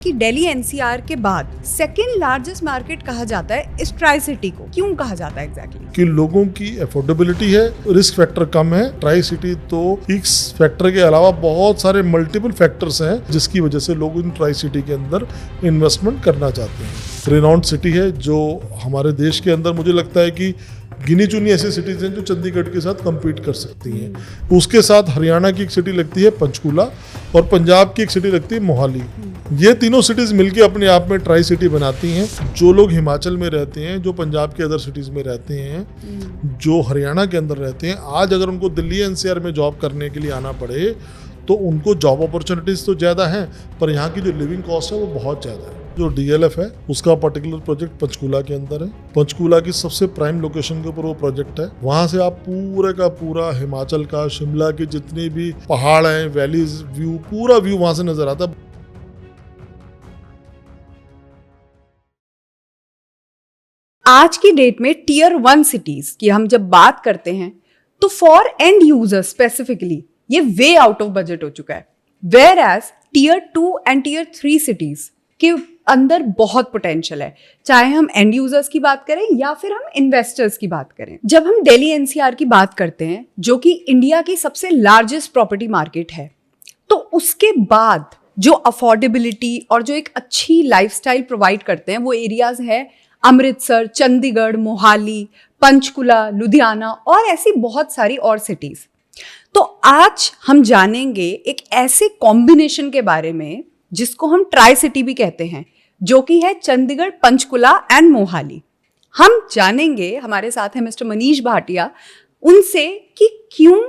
कि दिल्ली एनसीआर के बाद सेकेंड लार्जेस्ट मार्केट कहा जाता है इस ट्राई सिटी को। क्यों कहा जाता है एग्जैक्टली? कि लोगों की अफोर्डेबिलिटी है, रिस्क फैक्टर कम है। ट्राई सिटी तो इस फैक्टर के अलावा बहुत सारे मल्टीपल फैक्टर्स हैं जिसकी वजह से लोग इन ट्राई सिटी के अंदर इन्वेस्टमेंट करना चाहते हैं। रिनाउंड सिटी है जो हमारे देश के अंदर मुझे लगता है कि गिनी चुनी ऐसी सिटीज हैं जो चंडीगढ़ के साथ compete कर सकती हैं। उसके साथ हरियाणा की एक सिटी लगती है पंचकूला और पंजाब की एक सिटी लगती है मोहाली। ये तीनों सिटीज मिलके अपने आप में ट्राई सिटी बनाती हैं। जो लोग हिमाचल में रहते हैं, जो पंजाब के अदर सिटीज में रहते हैं, जो हरियाणा के अंदर रहते हैं, आज अगर उनको दिल्ली एनसीआर में जॉब करने के लिए आना पड़े तो उनको जॉब अपॉर्चुनिटीज तो ज़्यादा हैं, पर यहाँ की जो लिविंग कॉस्ट है वो बहुत ज़्यादा है। जो डीएलएफ है उसका पर्टिकुलर प्रोजेक्ट पंचकूला के अंदर है। पंचकूला की सबसे प्राइम लोकेशन के ऊपर वो प्रोजेक्ट है। वहां से आप पूरे का पूरा हिमाचल का, शिमला के जितने भी पहाड़ हैं, वैलीज, व्यू, पूरा व्यू वहां से नजर आता है। आज की डेट में टीयर 1 सिटीज की हम जब बात करते हैं तो फॉर एंड यूजर स्पेसिफिकली ये वे आउट ऑफ बजट हो चुका है, whereas tier 2 and tier 3 cities के अंदर बहुत पोटेंशियल है, चाहे हम एंड यूजर्स की बात करें या फिर हम इन्वेस्टर्स की बात करें। जब हम दिल्ली एनसीआर की बात करते हैं जो कि इंडिया की सबसे लार्जेस्ट प्रॉपर्टी मार्केट है, तो उसके बाद जो अफोर्डेबिलिटी और जो एक अच्छी लाइफस्टाइल प्रोवाइड करते हैं वो एरियाज है अमृतसर, चंडीगढ़, मोहाली, पंचकुला, लुधियाना और ऐसी बहुत सारी और सिटीज। तो आज हम जानेंगे एक ऐसे कॉम्बिनेशन के बारे में जिसको हम ट्राई सिटी भी कहते हैं, जो कि है चंडीगढ़, पंचकुला एंड मोहाली। हम जानेंगे, हमारे साथ है मिस्टर मनीष भाटिया, उनसे कि क्यों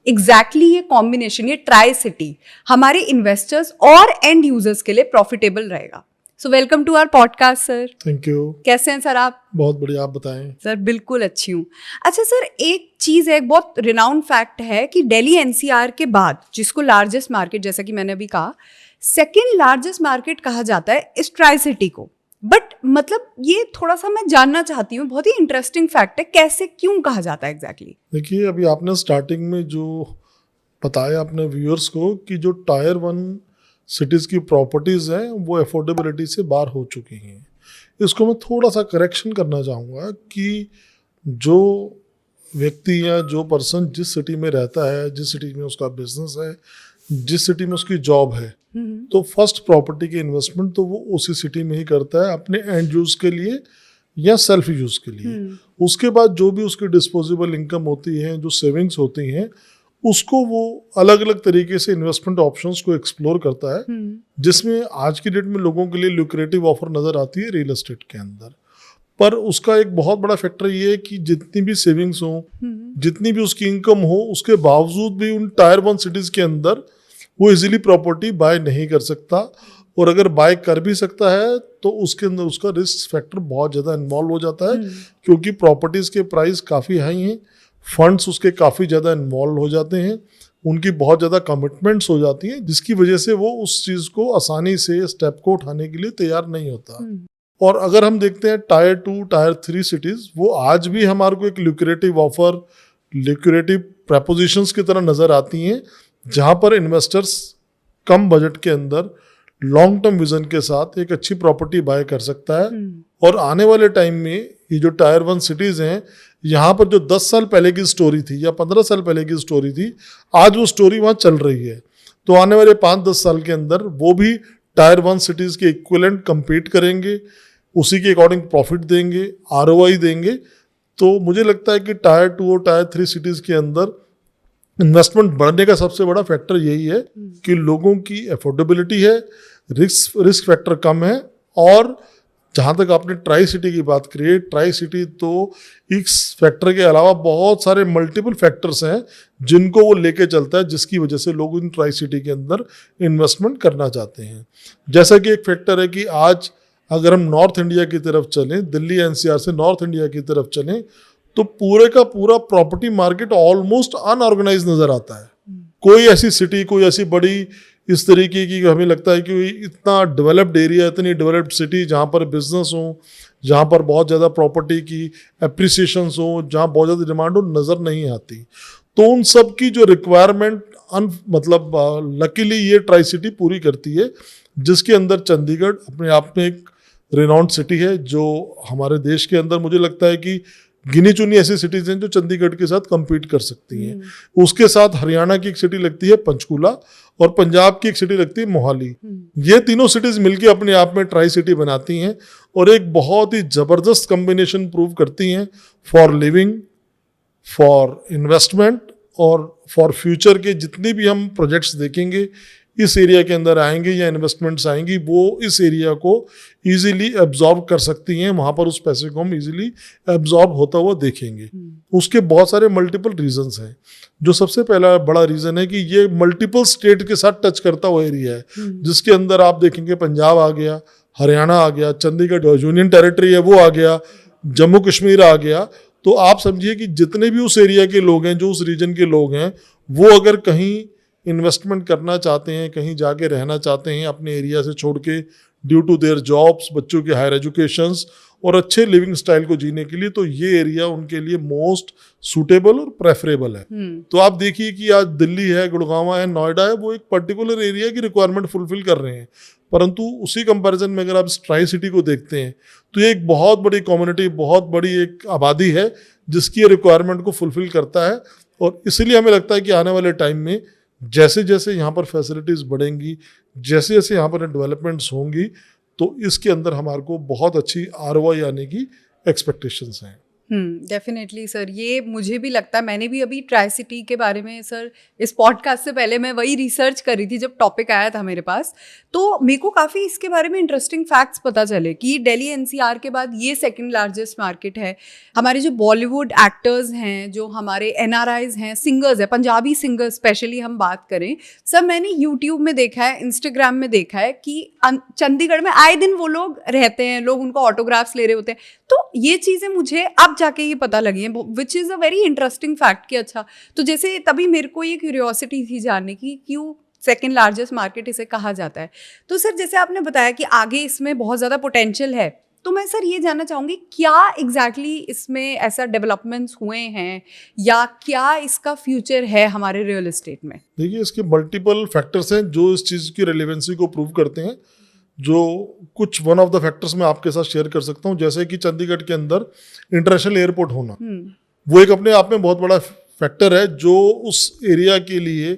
एग्जैक्टली ये कॉम्बिनेशन, ये ट्राई सिटी हमारे इन्वेस्टर्स और एंड यूजर्स के लिए प्रॉफिटेबल रहेगा। So welcome to our podcast sir. Thank you. कैसे हैं सर आप? बहुत बढ़िया, आप बताएं। सर बिल्कुल अच्छी हूँ। अच्छा सर, एक चीज़ है, एक बहुत रिनाउंड फैक्ट है कि दिल्ली एनसीआर के बाद जिसको लार्जेस्ट मार्केट, जैसा कि मैंने अभी कहा, सेकेंड लार्जेस्ट मार्केट कहा जाता है इस ट्राई सिटी को। बट मतलब ये थोड़ा सा मैं जानना चाहती हूँ, बहुत ही इंटरेस्टिंग फैक्ट है, कैसे क्यों कहा जाता है एग्जैक्टली? देखिए, अभी आपने स्टार्टिंग में जो बताया अपने व्यूअर्स को कि जो टायर 1 सिटीज़ की प्रॉपर्टीज़ हैं वो अफोर्डेबिलिटी से बाहर हो चुकी हैं। इसको मैं थोड़ा सा करेक्शन करना चाहूँगा कि जो व्यक्ति या जो पर्सन जिस सिटी में रहता है, जिस सिटी में उसका बिजनेस है, जिस सिटी में उसकी जॉब है, तो फर्स्ट प्रॉपर्टी की इन्वेस्टमेंट तो वो उसी सिटी में ही करता है अपने एंड यूज के लिए या सेल्फ यूज के लिए। उसके बाद जो भी उसकी डिस्पोजेबल इनकम होती है, जो सेविंग्स होती हैं, उसको वो अलग अलग तरीके से इन्वेस्टमेंट ऑप्शंस को एक्सप्लोर करता है, जिसमें आज की डेट में लोगों के लिए ल्यूक्रेटिव ऑफर नजर आती है रियल एस्टेट के अंदर। पर उसका एक बहुत बड़ा फैक्टर ये है कि जितनी भी सेविंग्स हो, जितनी भी उसकी इनकम हो, उसके बावजूद भी उन टायर 1 सिटीज के अंदर वो इजीली प्रॉपर्टी बाय नहीं कर सकता, और अगर बाय कर भी सकता है तो उसके अंदर उसका रिस्क फैक्टर बहुत ज़्यादा इन्वॉल्व हो जाता है, क्योंकि प्रॉपर्टीज़ के प्राइस काफ़ी हाई हैं, फंड्स उसके काफ़ी ज़्यादा इन्वॉल्व हो जाते हैं, उनकी बहुत ज़्यादा कमिटमेंट्स हो जाती हैं, जिसकी वजह से वो उस चीज़ को आसानी से स्टेप को उठाने के लिए तैयार नहीं होता। और अगर हम देखते हैं टायर 2, टायर 3 सिटीज़, वो आज भी हमारे को एक ल्यूक्रेटिव ऑफर, ल्यूक्रेटिव प्रपोजिशंस की तरह नज़र आती हैं, जहाँ पर इन्वेस्टर्स कम बजट के अंदर लॉन्ग टर्म विजन के साथ एक अच्छी प्रॉपर्टी बाय कर सकता है। और आने वाले टाइम में ये जो टायर 1 सिटीज़ हैं, यहाँ पर जो 10 साल पहले की स्टोरी थी या 15 साल पहले की स्टोरी थी, आज वो स्टोरी वहाँ चल रही है। तो आने वाले 5-10 साल के अंदर वो भी टायर 1 सिटीज़ के इक्विवेलेंट compete करेंगे, उसी के अकॉर्डिंग प्रॉफिट देंगे, ROI देंगे। तो मुझे लगता है कि टायर 2 और टायर 3 सिटीज़ के अंदर इन्वेस्टमेंट बढ़ने का सबसे बड़ा फैक्टर यही है कि लोगों की अफोर्डेबिलिटी है, रिस्क फैक्टर कम है। और जहाँ तक आपने ट्राई सिटी की बात करी है, ट्राई सिटी तो इस फैक्टर के अलावा बहुत सारे मल्टीपल फैक्टर्स हैं जिनको वो लेके चलता है, जिसकी वजह से लोग इन ट्राई सिटी के अंदर इन्वेस्टमेंट करना चाहते हैं। जैसा कि एक फैक्टर है कि आज अगर हम नॉर्थ इंडिया की तरफ चलें, दिल्ली एनसीआर से नॉर्थ इंडिया की तरफ चलें, तो पूरे का पूरा प्रॉपर्टी मार्केट ऑलमोस्ट अनऑर्गेनाइज नजर आता है। कोई ऐसी सिटी, कोई ऐसी बड़ी इस तरीके की हमें लगता है कि इतना डेवलप्ड एरिया, इतनी डेवलप्ड सिटी जहाँ पर बिजनेस हो, जहाँ पर बहुत ज़्यादा प्रॉपर्टी की एप्रिसिएशंस हो, जहाँ बहुत ज़्यादा डिमांड हो, नज़र नहीं आती। तो उन सब की जो रिक्वायरमेंट मतलब लकीली ये ट्राई सिटी पूरी करती है। जिसके अंदर चंडीगढ़ अपने आप में एक रिनाउंड सिटी है, जो हमारे देश के अंदर मुझे लगता है कि गिनी चुनी ऐसी सिटीज हैं जो चंडीगढ़ के साथ compete कर सकती हैं। उसके साथ हरियाणा की एक सिटी लगती है पंचकूला और पंजाब की एक सिटी लगती है मोहाली। ये तीनों सिटीज मिलके अपने आप में ट्राई सिटी बनाती हैं और एक बहुत ही जबरदस्त कॉम्बिनेशन प्रूव करती हैं फॉर लिविंग, फॉर इन्वेस्टमेंट और फॉर फ्यूचर के जितने भी हम प्रोजेक्ट्स देखेंगे इस एरिया के अंदर आएंगे या इन्वेस्टमेंट्स आएंगी, वो इस एरिया को इजीली एब्जॉर्ब कर सकती हैं। वहाँ पर उस पैसे को हम इजीली एब्जॉर्ब होता हुआ देखेंगे। उसके बहुत सारे मल्टीपल रीजंस हैं। जो सबसे पहला बड़ा रीज़न है कि ये मल्टीपल स्टेट के साथ टच करता हुआ एरिया है, जिसके अंदर आप देखेंगे पंजाब आ गया, हरियाणा आ गया, चंडीगढ़ यूनियन टेरिटरी है वो आ गया, जम्मू कश्मीर आ गया। तो आप समझिए कि जितने भी उस एरिया के लोग हैं, जो उस रीजन के लोग हैं, वो अगर कहीं इन्वेस्टमेंट करना चाहते हैं, कहीं जाके रहना चाहते हैं अपने एरिया से छोड़ के, ड्यू टू देयर जॉब्स, बच्चों के हायर एजुकेशंस और अच्छे लिविंग स्टाइल को जीने के लिए, तो ये एरिया उनके लिए मोस्ट सूटेबल और प्रेफरेबल है। तो आप देखिए कि आज दिल्ली है, गुड़गांव है, नोएडा है, वो एक पर्टिकुलर एरिया की रिक्वायरमेंट फुलफिल कर रहे हैं। परंतु उसी कंपैरिजन में अगर आप ट्राई सिटी को देखते हैं तो ये एक बहुत बड़ी कम्युनिटी, बहुत बड़ी एक आबादी है जिसकी रिक्वायरमेंट को फुलफिल करता है। और इसलिए हमें लगता है कि आने वाले टाइम में जैसे जैसे यहाँ पर फैसिलिटीज़ बढ़ेंगी, जैसे जैसे यहाँ पर डेवलपमेंट्स होंगी, तो इसके अंदर हमारे को बहुत अच्छी ROI आने की एक्सपेक्टेशंस हैं। डेफिनेटली सर, ये मुझे भी लगता है। मैंने भी अभी ट्राई सिटी के बारे में सर, इस पॉडकास्ट से पहले मैं वही रिसर्च कर रही थी जब टॉपिक आया था मेरे पास, तो मेरे को काफ़ी इसके बारे में इंटरेस्टिंग फैक्ट्स पता चले कि दिल्ली NCR के बाद ये सेकंड लार्जेस्ट मार्केट है। हमारे जो बॉलीवुड एक्टर्स हैं, जो हमारे NRIs हैं, सिंगर्स हैं, पंजाबी सिंगर्स स्पेशली हम बात करें, सब मैंने यूट्यूब में देखा है, इंस्टाग्राम में देखा है कि चंडीगढ़ में आए दिन वो लोग रहते हैं, लोग उनको ऑटोग्राफ्स ले रहे होते हैं। तो ये चीज़ें मुझे अब जाके ये पता लगी है, which is a very interesting fact कि अच्छा, तो जैसे तभी मेरे को ये क्यूरियोसिटी थी जानने की क्यों सेकेंड लार्जेस्ट मार्केट इसे कहा जाता है। तो सर जैसे आपने बताया कि आगे इसमें बहुत ज़्यादा पोटेंशियल है, तो मैं सर ये जानना चाहूँगी क्या एग्जैक्टली इसमें ऐसा डेवलपमेंट्स हुए हैं या क्या इसका फ्यूचर है हमारे रियल एस्टेट में? देखिए, इसके मल्टीपल फैक्टर्स हैं जो इस चीज़ की रेलिवेंसी को प्रूव करते हैं। जो कुछ वन ऑफ द फैक्टर्स मैं आपके साथ शेयर कर सकता हूँ, जैसे कि चंडीगढ़ के अंदर इंटरनेशनल एयरपोर्ट होना, वो एक अपने आप में बहुत बड़ा फैक्टर है जो उस एरिया के लिए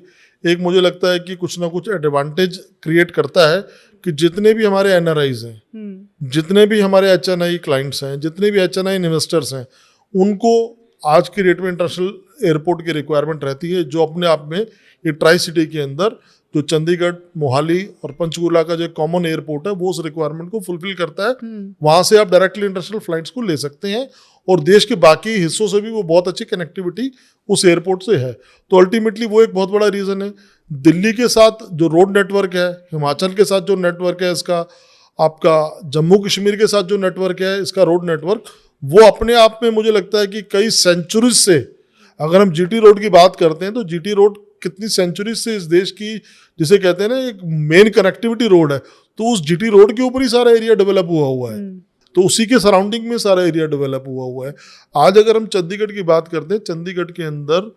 एक, मुझे लगता है कि कुछ ना कुछ एडवांटेज क्रिएट करता है कि जितने भी हमारे NRIs हैं, जितने भी हमारे HNI क्लाइंट्स हैं, जितने भी HNI इन्वेस्टर्स हैं, उनको आज की डेट में इंटरनेशनल एयरपोर्ट की रिक्वायरमेंट रहती है, जो अपने आप में ये ट्राई सिटी के अंदर जो चंडीगढ़, मोहाली और पंचकूला का जो कॉमन एयरपोर्ट है वो उस रिक्वायरमेंट को फुलफिल करता है। वहां से आप डायरेक्टली इंटरनेशनल फ्लाइट्स को ले सकते हैं और देश के बाकी हिस्सों से भी वो बहुत अच्छी कनेक्टिविटी उस एयरपोर्ट से है। तो अल्टीमेटली वो एक बहुत बड़ा रीज़न है। दिल्ली के साथ जो रोड नेटवर्क है, हिमाचल के साथ जो नेटवर्क है इसका, आपका जम्मू कश्मीर के साथ जो नेटवर्क है इसका रोड नेटवर्क, वो अपने आप में मुझे लगता है कि कई सेंचुरीज से, अगर हम GT रोड की बात करते हैं तो GT रोड कितनी सेंचुरीज से इस देश की, जिसे कहते हैं ना, एक मेन कनेक्टिविटी रोड है, तो उस GT रोड के ऊपर ही सारा एरिया डेवलप हुआ है। तो उसी के सराउंडिंग में सारा एरिया डेवलप हुआ है। आज अगर हम चंडीगढ़ की बात करते हैं, चंडीगढ़ के अंदर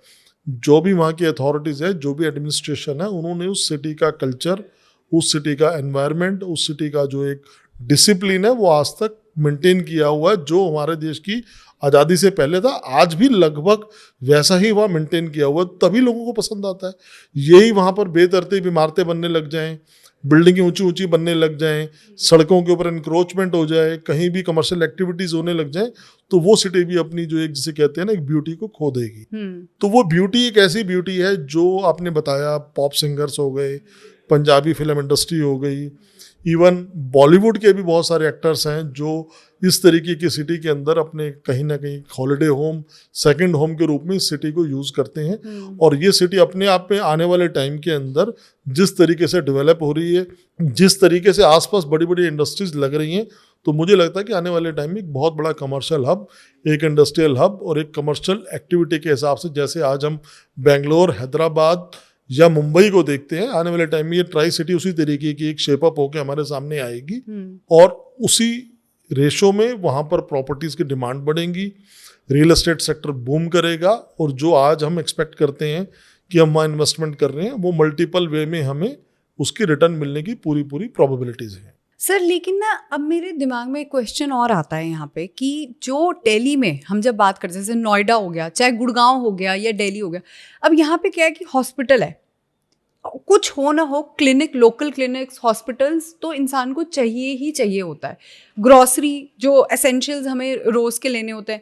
जो भी वहाँ की अथॉरिटीज़ है, जो भी एडमिनिस्ट्रेशन है, उन्होंने उस सिटी का कल्चर, उस सिटी का एनवायरनमेंट, उस सिटी का जो एक डिसिप्लिन है, वो आज तक मेंटेन किया हुआ है, जो हमारे देश की आज़ादी से पहले था। आज भी लगभग वैसा ही वहाँ मेंटेन किया हुआ, तभी लोगों को पसंद आता है। यही वहाँ पर बेतरतीब इमारतें बनने लग जाएं, बिल्डिंगें ऊंची ऊंची बनने लग जाएं, सड़कों के ऊपर इंक्रोचमेंट हो जाए, कहीं भी कमर्शियल एक्टिविटीज़ होने लग जाएं, तो वो सिटी भी अपनी जो एक, जिसे कहते हैं ना, एक ब्यूटी को खो देगी। तो वो ब्यूटी एक ऐसी ब्यूटी है जो आपने बताया, पॉप सिंगर्स हो गए, पंजाबी फिल्म इंडस्ट्री हो गई, इवन बॉलीवुड के भी बहुत सारे एक्टर्स हैं जो इस तरीके की सिटी के अंदर अपने कहीं ना कहीं हॉलिडे होम, सेकंड होम के रूप में इस सिटी को यूज़ करते हैं। और ये सिटी अपने आप में आने वाले टाइम के अंदर जिस तरीके से डेवलप हो रही है, जिस तरीके से आसपास बड़ी बड़ी इंडस्ट्रीज लग रही हैं, तो मुझे लगता है कि आने वाले टाइम में एक बहुत बड़ा कमर्शियल हब, एक इंडस्ट्रियल हब और एक कमर्शियल एक्टिविटी के हिसाब से, जैसे आज हम बेंगलोर, हैदराबाद या मुंबई को देखते हैं, आने वाले टाइम में ये ट्राई सिटी उसी तरीके की एक शेप अप होकर हमारे सामने आएगी। और उसी रेशो में वहाँ पर प्रॉपर्टीज़ की डिमांड बढ़ेगी, रियल एस्टेट सेक्टर बूम करेगा, और जो आज हम एक्सपेक्ट करते हैं कि हम वहाँ इन्वेस्टमेंट कर रहे हैं, वो मल्टीपल वे में हमें उसकी रिटर्न मिलने की पूरी प्रोबेबिलिटीज हैं। सर लेकिन ना अब मेरे दिमाग में एक क्वेश्चन और आता है यहाँ पे कि जो दिल्ली में हम जब बात करते हैं, जैसे नोएडा हो गया, चाहे गुड़गांव हो गया या दिल्ली हो गया, अब यहाँ पे क्या है कि हॉस्पिटल है, कुछ हो ना हो, क्लिनिक, लोकल क्लिनिक्स, हॉस्पिटल्स तो इंसान को चाहिए ही चाहिए होता है, ग्रॉसरी जो एसेंशियल्स हमें रोज़ के लेने होते हैं।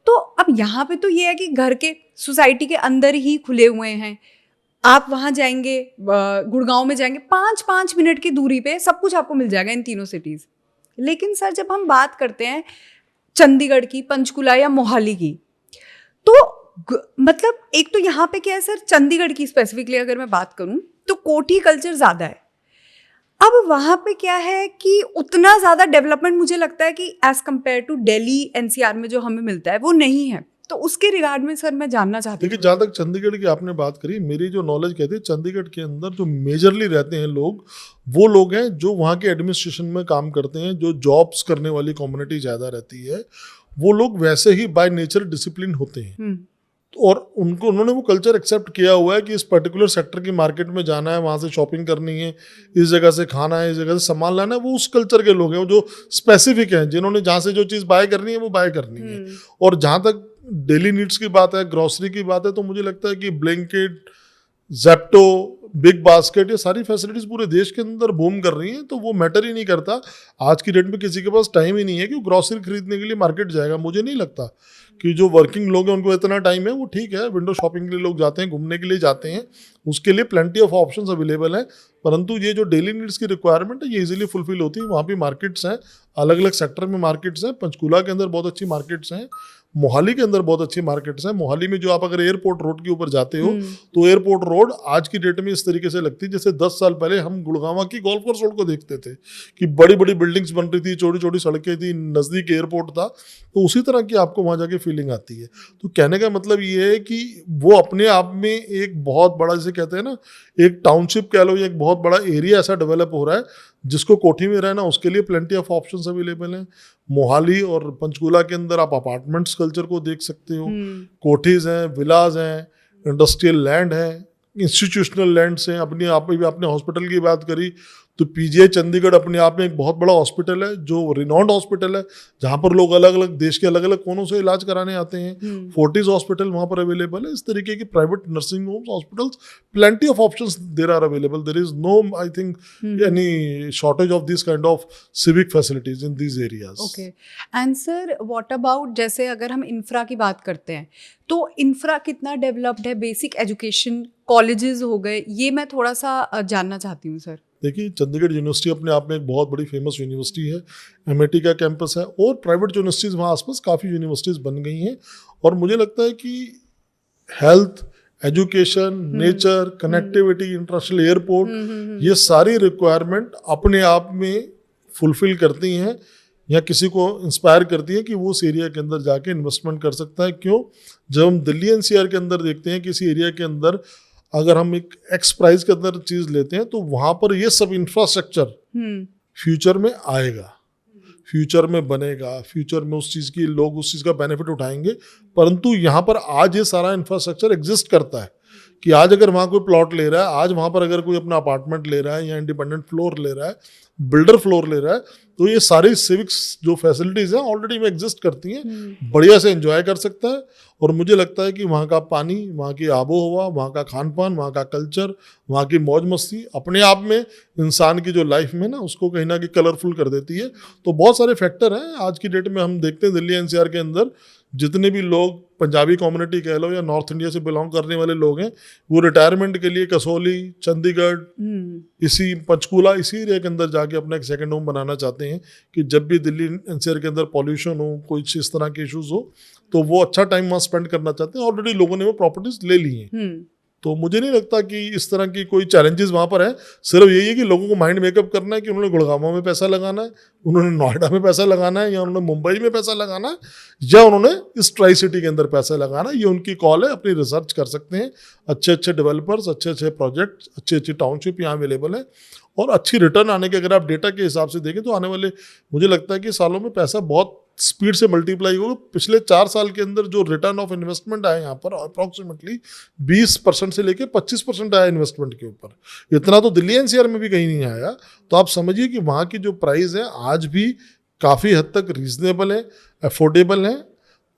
तो अब यहाँ पे तो ये है कि घर के, सोसाइटी के अंदर ही खुले हुए हैं, आप वहाँ जाएंगे, गुड़गांव में जाएंगे, 5-5 मिनट की दूरी पे सब कुछ आपको मिल जाएगा इन तीनों सिटीज़। लेकिन सर जब हम बात करते हैं चंडीगढ़ की, पंचकुला या मोहाली की, तो मतलब एक तो यहाँ पे क्या है सर, चंडीगढ़ की स्पेसिफिकली अगर मैं बात करूँ तो कोठी कल्चर ज़्यादा है। अब वहाँ पे क्या है कि उतना ज़्यादा डेवलपमेंट मुझे लगता है कि as compared to Delhi NCR में जो हमें मिलता है वो नहीं है। तो उसके रिगार्ड में सर मैं जानना चाहती हूँ। देखिए, जहाँ तक चंडीगढ़ की आपने बात करी, मेरी जो नॉलेज कहती है चंडीगढ़ के अंदर जो मेजरली रहते हैं लोग, वो लोग हैं जो वहाँ के एडमिनिस्ट्रेशन में काम करते हैं, जो जॉब्स करने वाली कम्युनिटी ज़्यादा रहती है, वो लोग वैसे ही बाय नेचर डिसिप्लिन होते हैं और उन्होंने वो कल्चर एक्सेप्ट किया हुआ है कि इस पर्टिकुलर सेक्टर की मार्केट में जाना है, वहाँ से शॉपिंग करनी है, इस जगह से खाना है, इस जगह से सामान लाना है। वो उस कल्चर के लोग हैं, वो जो स्पेसिफिक हैं, जिन्होंने जहाँ से जो चीज़ बाय करनी है वो बाय करनी है। और जहाँ तक डेली नीड्स की बात है, ग्रॉसरी की बात है, तो मुझे लगता है कि ब्लिंकिट, ज़ेप्टो, बिग बास्केट, ये सारी फैसिलिटीज़ पूरे देश के अंदर बूम कर रही हैं। तो वो मैटर ही नहीं करता। आज की डेट में किसी के पास टाइम ही नहीं है कि वो ग्रॉसरी खरीदने के लिए मार्केट जाएगा। मुझे नहीं लगता कि जो वर्किंग लोग हैं उनको इतना टाइम है। वो ठीक है, विंडो शॉपिंग के लिए लोग जाते हैं, घूमने के लिए जाते हैं, उसके लिए प्लेंटी ऑफ ऑप्शंस अवेलेबल हैं। परंतु ये जो डेली नीड्स की रिक्वायरमेंट है ये इजीली फुलफिल होती है। वहाँ भी मार्केट्स हैं, अलग अलग सेक्टर में मार्केट्स हैं। पंचकूला के अंदर बहुत अच्छी मार्केट्स हैं, मोहाली के अंदर बहुत अच्छी मार्केट्स हैं। मोहाली में जो आप अगर एयरपोर्ट रोड के ऊपर जाते हो तो एयरपोर्ट रोड आज की डेट में इस तरीके से लगती है जैसे 10 साल पहले हम गुड़गांव की गोल्फ कोर्स रोड को देखते थे कि बड़ी बड़ी बिल्डिंग्स बन रही थी, छोटी छोटी सड़कें थी, नज़दीक एयरपोर्ट था। तो उसी तरह की आपको वहाँ जाके फीलिंग आती है। तो कहने का मतलब ये है कि वो अपने आप में एक बहुत बड़ा, जैसे कहते हैं ना, एक टाउनशिप कह लो या एक बहुत बड़ा एरिया ऐसा डेवलप हो रहा है जिसको कोठी में रहना, उसके लिए प्लेंटी ऑफ ऑप्शंस अवेलेबल हैं। मोहाली और पंचकूला के अंदर आप अपार्टमेंट्स कल्चर को देख सकते हो, कोठीज हैं, विलाज हैं, इंडस्ट्रियल लैंड है, इंस्टीट्यूशनल लैंड्स हैं। अपनी आप भी आपने हॉस्पिटल की बात करी तो पीजीआई चंडीगढ़ अपने आप में एक बहुत बड़ा हॉस्पिटल है, जो रिनाउंड हॉस्पिटल है, जहाँ पर लोग अलग अलग देश के अलग अलग कोनों से इलाज कराने आते हैं। फोर्टिस हॉस्पिटल वहाँ पर अवेलेबल है। इस तरीके की private nursing homes, hospitals, plenty of options there are available. There is no, I think, any shortage of this kind of civic facilities in these areas. Okay, and sir what about, जैसे अगर हम infra की बात करते हैं तो infra कितना developed है? बेसिक एजुकेशन, कॉलेजेस हो गए, ये मैं थोड़ा सा जानना चाहती हूँ सर। देखिए, चंडीगढ़ यूनिवर्सिटी अपने आप में एक बहुत बड़ी फेमस यूनिवर्सिटी है, एमआईटी का कैंपस है, और प्राइवेट यूनिवर्सिटीज़ वहाँ आसपास काफ़ी यूनिवर्सिटीज़ बन गई हैं। और मुझे लगता है कि health, education, nature, connectivity, international airport, ये सारी रिक्वायरमेंट अपने आप में फुलफिल करती हैं या किसी को इंस्पायर करती है कि वो उस एरिया के अंदर जाके इन्वेस्टमेंट कर सकता है। क्यों? जब हम दिल्ली एनसीआर के अंदर देखते हैं किसी एरिया के अंदर अगर हम एक एक्स प्राइस के अंदर चीज लेते हैं तो वहां पर ये सब इंफ्रास्ट्रक्चर फ्यूचर में आएगा, फ्यूचर में बनेगा, फ्यूचर में उस चीज की लोग उस चीज का बेनिफिट उठाएंगे। परंतु यहाँ पर आज ये सारा इंफ्रास्ट्रक्चर एग्जिस्ट करता है कि आज अगर वहाँ कोई प्लॉट ले रहा है, आज वहाँ पर अगर कोई अपना अपार्टमेंट ले रहा है या इंडिपेंडेंट फ्लोर ले रहा है, बिल्डर फ्लोर ले रहा है, तो ये सारी सिविक्स जो फैसिलिटीज़ हैं ऑलरेडी में एग्जिस्ट करती हैं, बढ़िया से एंजॉय कर सकता है। और मुझे लगता है कि वहाँ का पानी, वहाँ की आबो हवा, वहाँ का खान पान, वहाँ का कल्चर, वहाँ की मौज मस्ती अपने आप में इंसान की जो लाइफ में ना उसको कहीं ना कहीं कलरफुल कर देती है। तो बहुत सारे फैक्टर हैं। आज की डेट में हम देखते हैं दिल्ली एनसीआर के अंदर जितने भी लोग पंजाबी कम्युनिटी कह लो या नॉर्थ इंडिया से बिलोंग करने वाले लोग हैं, वो रिटायरमेंट के लिए कसौली, चंडीगढ़, इसी पंचकूला, इसी एरिया के अंदर जाके अपना एक सेकंड होम बनाना चाहते हैं कि जब भी दिल्ली एनसीआर के अंदर पॉल्यूशन हो, कोई इस तरह के इश्यूज हो, तो वो अच्छा टाइम वहाँ स्पेंड करना चाहते हैं। ऑलरेडी लोगों ने वो प्रॉपर्टीज ले ली हैं। तो मुझे नहीं लगता कि इस तरह की कोई चैलेंजेस वहाँ पर है। सिर्फ यही है कि लोगों को माइंड मेकअप करना है कि उन्होंने गुड़गांव में पैसा लगाना है, उन्होंने नोएडा में पैसा लगाना है, या उन्होंने मुंबई में पैसा लगाना है, या उन्होंने इस ट्राई सिटी के अंदर पैसा लगाना है। ये उनकी कॉल है, अपनी रिसर्च कर सकते हैं। अच्छे अच्छे डेवलपर्स, अच्छे अच्छे प्रोजेक्ट, अच्छी अच्छी टाउनशिप यहाँ अवेलेबल है, और अच्छी रिटर्न आने के अगर आप डेटा के हिसाब से देखें तो आने वाले मुझे लगता है कि सालों में पैसा बहुत स्पीड से मल्टीप्लाई हो, पिछले 4 साल के अंदर जो रिटर्न ऑफ इन्वेस्टमेंट आया यहाँ पर अप्रॉक्सीमेटली 20% से लेके 25% आया इन्वेस्टमेंट के ऊपर। इतना तो दिल्ली एनसीआर में भी कहीं नहीं आया। तो आप समझिए कि वहाँ की जो प्राइस है आज भी काफ़ी हद तक रीजनेबल है, अफोर्डेबल है,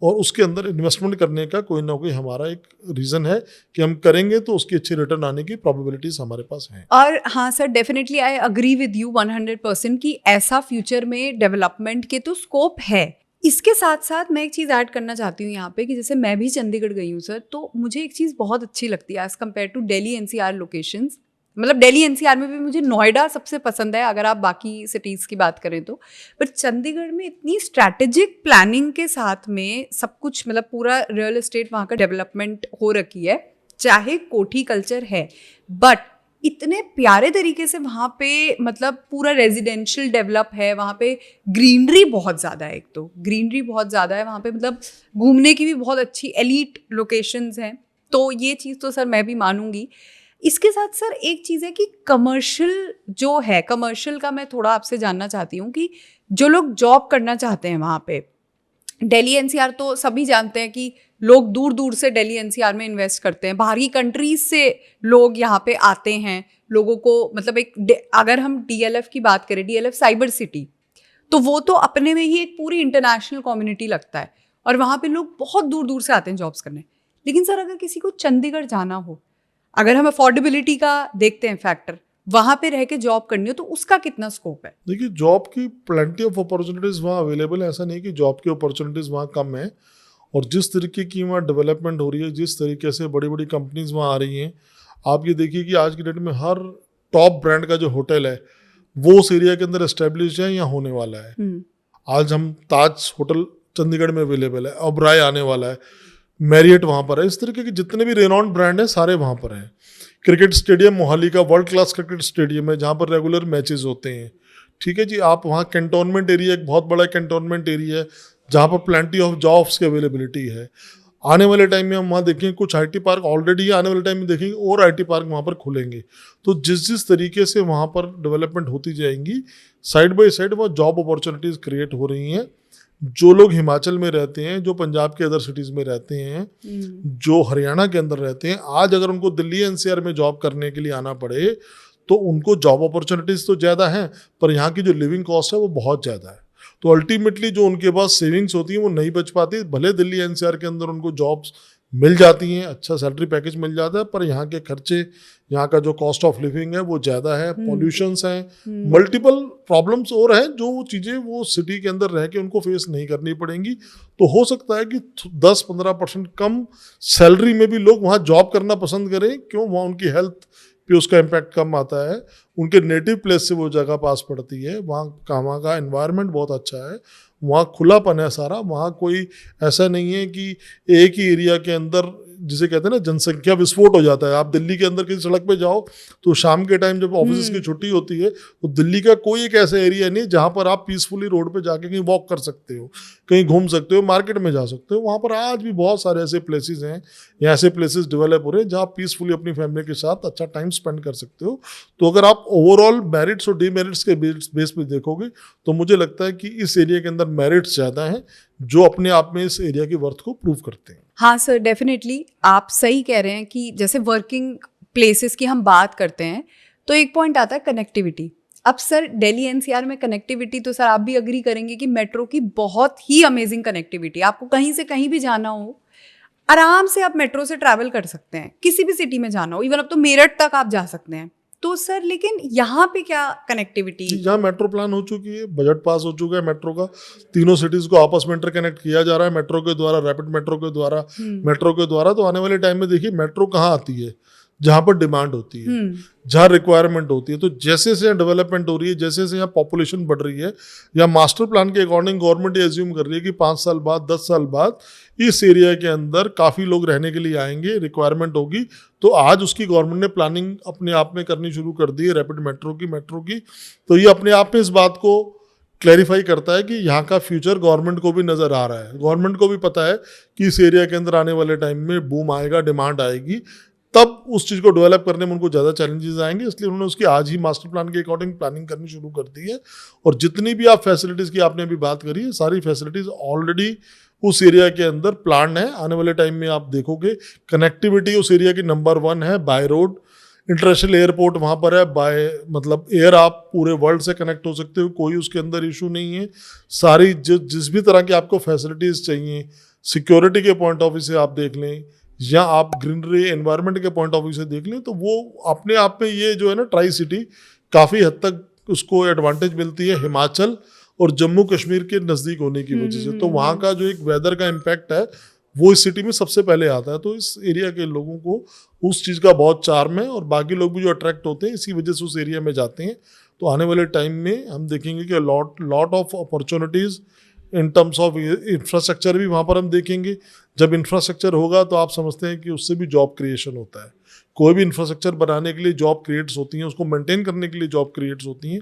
और उसके अंदर इन्वेस्टमेंट करने का कोई ना कोई हमारा एक रीज़न है कि हम करेंगे तो उसकी अच्छी रिटर्न आने की प्रोबेबिलिटीज हमारे पास हैं। और हाँ sir, definitely I agree with you 100% कि ऐसा फ्यूचर में डेवलपमेंट के तो स्कोप है। इसके साथ साथ मैं एक चीज़ ऐड करना चाहती हूँ यहाँ पे कि जैसे मैं भी चंडीगढ़ गई हूँ सर, तो मुझे एक चीज़ बहुत अच्छी लगती है as compared to Delhi NCR locations. मतलब दिल्ली एनसीआर में भी मुझे नोएडा सबसे पसंद है अगर आप बाकी सिटीज़ की बात करें तो, पर चंडीगढ़ में इतनी स्ट्रैटेजिक प्लानिंग के साथ में सब कुछ, मतलब पूरा रियल एस्टेट वहाँ का डेवलपमेंट हो रखी है, चाहे कोठी कल्चर है बट इतने प्यारे तरीके से वहाँ पे मतलब पूरा रेजिडेंशियल डेवलप है, वहाँ पे ग्रीनरी बहुत ज़्यादा है, एक तो ग्रीनरी बहुत ज़्यादा है वहाँ पे, मतलब घूमने की भी बहुत अच्छी एलीट लोकेशंस हैं, तो ये चीज़ तो सर मैं भी मानूंगी। इसके साथ सर एक चीज़ है कि कमर्शियल जो है, कमर्शियल का मैं थोड़ा आपसे जानना चाहती हूँ कि जो लोग जॉब करना चाहते हैं वहाँ पे, दिल्ली एनसीआर तो सभी जानते हैं कि लोग दूर दूर से दिल्ली एनसीआर में इन्वेस्ट करते हैं, बाहरी कंट्रीज से लोग यहाँ पे आते हैं, लोगों को मतलब एक अगर हम डीएलएफ की बात करें, डीएलएफ साइबर सिटी, तो वो तो अपने में ही एक पूरी इंटरनेशनल कम्युनिटी लगता है और वहाँ पे लोग बहुत दूर दूर से आते हैं जॉब्स करने। लेकिन सर अगर किसी को चंडीगढ़ जाना हो, अगर हम अफोर्डेबिलिटी का देखते हैं फैक्टर, वहाँ पे रह के जॉब करनी हो तो उसका कितना स्कोप है? देखिए, जॉब की प्लेंटी ऑफ अपॉर्चुनिटीज़ वहाँ अवेलेबल है, ऐसा नहीं कि जॉब की अपॉर्चुनिटीज़ वहाँ कम है। और जिस तरीके की वहाँ डेवलपमेंट हो रही है, जिस तरीके से बड़ी बड़ी कंपनीज वहाँ आ रही हैं, आप ये देखिए कि आज की डेट में हर टॉप ब्रांड का जो होटल है वो उस एरिया के अंदर एस्टेब्लिश है या होने वाला है। आज हम ताज होटल चंडीगढ़ में अवेलेबल है, ओबराय आने वाला है, मैरियट वहाँ पर है, इस तरीके के जितने भी रेनॉन्ड ब्रांड हैं सारे वहाँ पर हैं। क्रिकेट स्टेडियम मोहाली का वर्ल्ड क्लास क्रिकेट स्टेडियम है जहाँ पर रेगुलर मैचेस होते हैं। ठीक है जी, आप वहाँ कैंटोनमेंट एरिया, एक बहुत बड़ा कैंटोनमेंट एरिया है जहाँ पर प्लेंटी ऑफ जॉब्स की अवेलेबिलिटी है। आने वाले टाइम में हम वहाँ देखेंगे कुछ आईटी पार्क ऑलरेडी आने वाले टाइम में देखेंगे और आईटी पार्क वहाँ पर खुलेंगे। तो जिस जिस तरीके से वहाँ पर डेवलपमेंट होती जाएंगी, साइड बाय साइड वहाँ जॉब अपॉर्चुनिटीज़ क्रिएट हो रही हैं। जो लोग हिमाचल में रहते हैं, जो पंजाब के अदर सिटीज़ में रहते हैं, जो हरियाणा के अंदर रहते हैं, आज अगर उनको दिल्ली एनसीआर में जॉब करने के लिए आना पड़े तो उनको जॉब अपॉर्चुनिटीज़ तो ज़्यादा हैं, पर यहाँ की जो लिविंग कॉस्ट है वो बहुत ज़्यादा है। तो अल्टीमेटली जो उनके पास सेविंग्स होती हैं वो नहीं बच पाती। भले दिल्ली एनसीआर के अंदर उनको जॉब्स मिल जाती हैं, अच्छा सैलरी पैकेज मिल जाता है, पर यहाँ के खर्चे, यहाँ का जो कॉस्ट ऑफ लिविंग है वो ज़्यादा है, पॉल्यूशंस हैं, मल्टीपल प्रॉब्लम्स और हैं जो चीज़ें वो सिटी के अंदर रह के उनको फेस नहीं करनी पड़ेंगी। तो हो सकता है कि 10-15% कम सैलरी में भी लोग वहाँ जॉब करना पसंद करें। क्यों? वहाँ उनकी हेल्थ पे उसका इम्पैक्ट कम आता है, उनके नेटिव प्लेस से वो जगह पास पड़ती है, वहाँ का एनवायरनमेंट बहुत अच्छा है, वहाँ खुलापन है सारा। वहाँ कोई ऐसा नहीं है कि एक ही एरिया के अंदर, जिसे कहते हैं ना, जनसंख्या विस्फोट हो जाता है। आप दिल्ली के अंदर किसी सड़क पे जाओ तो शाम के टाइम जब ऑफिस की छुट्टी होती है तो दिल्ली का कोई एक ऐसा एरिया नहीं जहाँ पर आप पीसफुली रोड पे जाके कहीं वॉक कर सकते हो, कहीं घूम सकते हो, मार्केट में जा सकते हो। वहाँ पर आज भी बहुत सारे ऐसे प्लेसेस हैं या ऐसे प्लेसेस डेवलप हो रहे हैं जहाँ आप पीसफुली अपनी फैमिली के साथ अच्छा टाइम स्पेंड कर सकते हो। तो अगर आप ओवरऑल मेरिट्स और डीमेरिट्स के बेस पे देखोगे तो मुझे लगता है कि इस एरिया के अंदर मेरिट्स ज़्यादा हैं जो अपने आप में इस एरिया की वर्थ को प्रूव करते हैं। हाँ सर, डेफिनेटली आप सही कह रहे हैं कि जैसे वर्किंग प्लेसेस की हम बात करते हैं तो एक पॉइंट आता है कनेक्टिविटी। अब सर दिल्ली एनसीआर में कनेक्टिविटी तो सर आप भी अग्री करेंगे कि मेट्रो की बहुत ही अमेजिंग कनेक्टिविटी, आपको कहीं से कहीं भी जाना हो आराम से आप मेट्रो से ट्रैवल कर सकते हैं, किसी भी सिटी में जाना हो, इवन अब तो मेरठ तक आप जा सकते हैं। तो सर लेकिन यहाँ पे क्या कनेक्टिविटी? यहाँ मेट्रो प्लान हो चुकी है, बजट पास हो चुका है मेट्रो का, तीनों सिटीज को आपस में इंटरकनेक्ट किया जा रहा है मेट्रो के द्वारा, रैपिड मेट्रो के द्वारा, मेट्रो के द्वारा। तो आने वाले टाइम में देखिए मेट्रो कहाँ आती है, जहाँ पर डिमांड होती है, जहाँ रिक्वायरमेंट होती है। तो जैसे जैसे डेवलपमेंट हो रही है, जैसे जैसे यहाँ पॉपुलेशन बढ़ रही है, या मास्टर प्लान के अकॉर्डिंग गवर्नमेंट ये एज्यूम कर रही है कि 5 साल बाद, 10 साल बाद इस एरिया के अंदर काफ़ी लोग रहने के लिए आएंगे, रिक्वायरमेंट होगी। तो आज उसकी गवर्नमेंट ने प्लानिंग अपने आप में करनी शुरू कर दी है रैपिड मेट्रो की। तो ये अपने आप में इस बात को क्लैरिफाई करता है कि यहाँ का फ्यूचर गवर्नमेंट को भी नज़र आ रहा है। गवर्नमेंट को भी पता है कि इस एरिया के अंदर आने वाले टाइम में बूम आएगा, डिमांड आएगी। तब उस चीज़ को डेवलप करने में उनको ज़्यादा चैलेंजेस आएंगे, इसलिए उन्होंने उसकी आज ही मास्टर प्लान के अकॉर्डिंग प्लानिंग करनी शुरू कर दी है। और जितनी भी आप फैसिलिटीज़ की आपने अभी बात करी है, सारी फैसिलिटीज़ ऑलरेडी उस एरिया के अंदर प्लान है। आने वाले टाइम में आप देखोगे कनेक्टिविटी उस एरिया की नंबर 1 है, बाय रोड। इंटरनेशनल एयरपोर्ट वहाँ पर है, बाय मतलब एयर आप पूरे वर्ल्ड से कनेक्ट हो सकते हो, कोई उसके अंदर इशू नहीं है। सारी जिस भी तरह की आपको फैसिलिटीज़ चाहिए, सिक्योरिटी के पॉइंट ऑफ व्यू से आप देख लें या आप ग्रीनरी एनवायरनमेंट के पॉइंट ऑफ व्यू से देख लें, तो वो अपने आप में ये जो है ना ट्राई सिटी काफ़ी हद तक उसको एडवांटेज मिलती है हिमाचल और जम्मू कश्मीर के नज़दीक होने की वजह से। तो वहाँ का जो एक वेदर का इम्पैक्ट है वो इस सिटी में सबसे पहले आता है। तो इस एरिया के लोगों को उस चीज़ का बहुत चार्म है और बाकी लोग भी जो अट्रैक्ट होते हैं इसी वजह से उस एरिया में जाते हैं। तो आने वाले टाइम में हम देखेंगे कि lot of opportunities in terms of infrastructure भी वहाँ पर हम देखेंगे। जब इंफ्रास्ट्रक्चर होगा तो आप समझते हैं कि उससे भी जॉब क्रिएशन होता है। कोई भी इंफ्रास्ट्रक्चर बनाने के लिए जॉब क्रिएट्स होती हैं, उसको मेंटेन करने के लिए जॉब क्रिएट्स होती हैं।